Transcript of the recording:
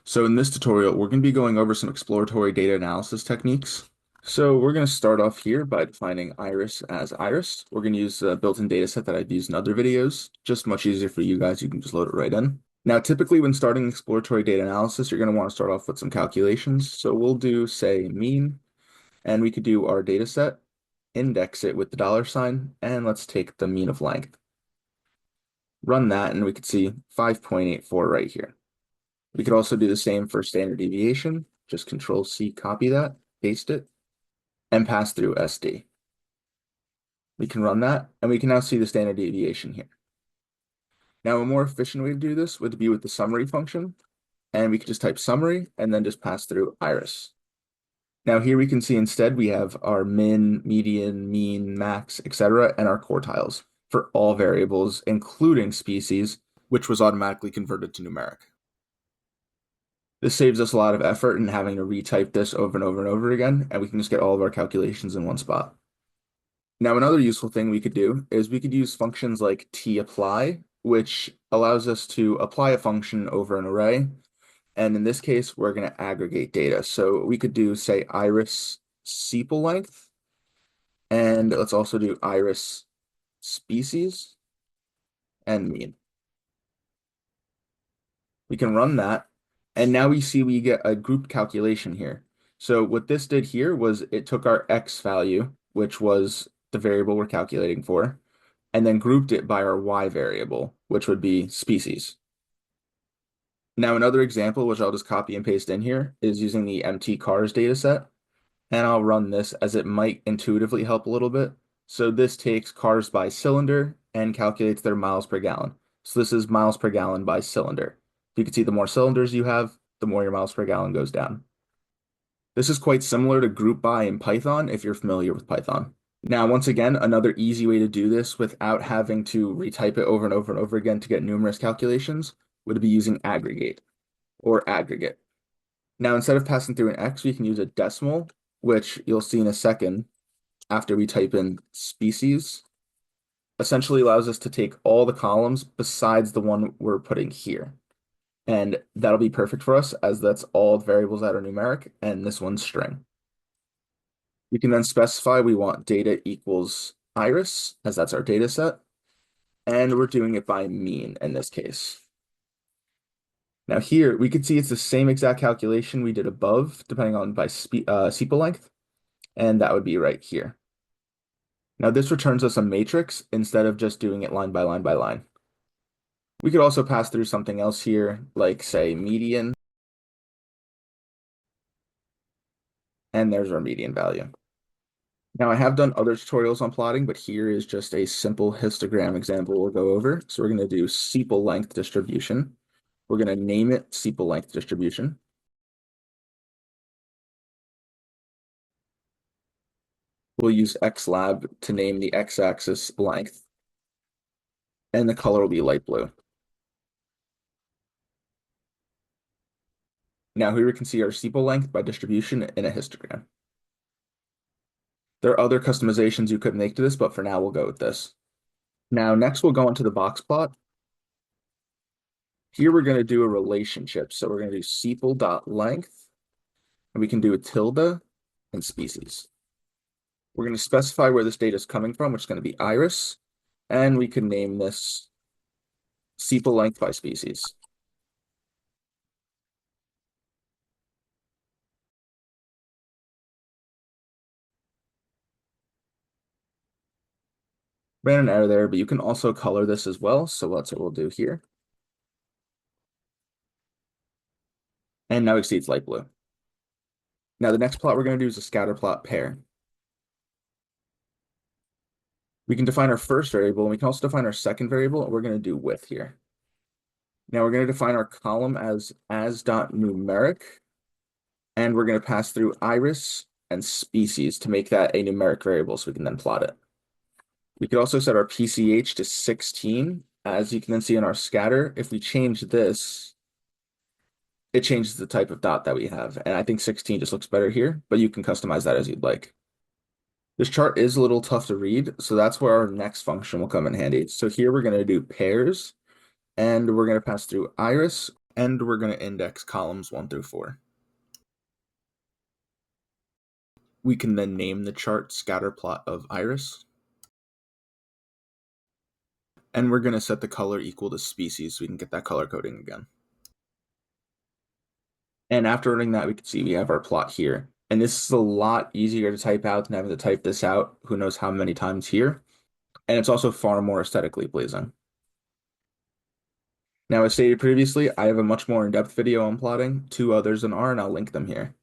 So in this tutorial, we're going to be going over some exploratory data analysis techniques. So we're going to start off here by defining iris as iris. We're going to use a built-in data set that I've used in other videos, just much easier for you guys. You can just load it right in. Now, typically when starting exploratory data analysis, you're going to want to start off with some calculations. So we'll do, say, mean, and we could do our data set, index it with the $sign, and let's take the mean of length. Run that, and we could see 5.84 right here. We could also do the same for standard deviation. Just Control C, copy that, paste it, and pass through SD. We can run that, and we can now see the standard deviation here. Now, a more efficient way to do this would be with the summary function, and we could just type summary and then just pass through iris. Now here we can see instead we have our min, median, mean, max, etc., and our quartiles for all variables, including species, which was automatically converted to numeric. This saves us a lot of effort in having to retype this over and over and over again, and we can just get all of our calculations in one spot. Now, another useful thing we could do is we could use functions like tapply, which allows us to apply a function over an array. And in this case, we're going to aggregate data. So we could do, say, iris sepal length, and let's also do iris species and mean. We can run that. And now we see we get a group calculation here. So what this did here was it took our X value, which was the variable we're calculating for, and then grouped it by our Y variable, which would be species. Now another example, which I'll just copy and paste in here, is using the mtcars dataset. And I'll run this as it might intuitively help a little bit. So this takes cars by cylinder and calculates their miles per gallon. So this is miles per gallon by cylinder. You can see the more cylinders you have, the more your miles per gallon goes down. This is quite similar to group by in Python if you're familiar with Python. Now, once again, another easy way to do this without having to retype it over and over and over again to get numerous calculations would be using aggregate or aggregate. Now, instead of passing through an X, we can use a decimal, which you'll see in a second after we type in species. Essentially allows us to take all the columns besides the one we're putting here. And that'll be perfect for us as that's all the variables that are numeric and this one's string. We can then specify we want data equals iris, as that's our data set. And we're doing it by mean in this case. Now here we can see it's the same exact calculation we did above, depending on by sepal length, and that would be right here. Now this returns us a matrix instead of just doing it line by line by line. We could also pass through something else here, like say median. And there's our median value. Now I have done other tutorials on plotting, but here is just a simple histogram example we'll go over. So we're going to do sepal length distribution. We're going to name it sepal length distribution. We'll use xlab to name the x-axis length. And the color will be light blue. Now here we can see our sepal length by distribution in a histogram. There are other customizations you could make to this, but for now we'll go with this. Now next we'll go into the Boxplot. Here we're going to do a relationship. So we're going to do sepal.length, and we can do a tilde and species. We're going to specify where this data is coming from, which is going to be iris, and we can name this sepal length by species. Ran an error there, but you can also color this as well. So that's what we'll do here. And now we see it's light blue. Now the next plot we're going to do is a scatterplot pair. We can define our first variable, and we can also define our second variable, and we're going to do width here. Now we're going to define our column as as.numeric, and we're going to pass through iris and species to make that a numeric variable so we can then plot it. We could also set our PCH to 16. As you can then see in our scatter, if we change this, it changes the type of dot that we have. And I think 16 just looks better here, but you can customize that as you'd like. This chart is a little tough to read, so that's where our next function will come in handy. So here we're going to do pairs, and we're going to pass through iris And we're going to index columns 1 through 4. We can then name the chart Scatterplot of Iris. And we're going to set the color equal to species so we can get that color coding again. And after running that, we can see we have our plot here. And this is a lot easier to type out than having to type this out who knows how many times here. And it's also far more aesthetically pleasing. Now, as stated previously, I have a much more in-depth video on plotting, 2 others in R, and I'll link them here.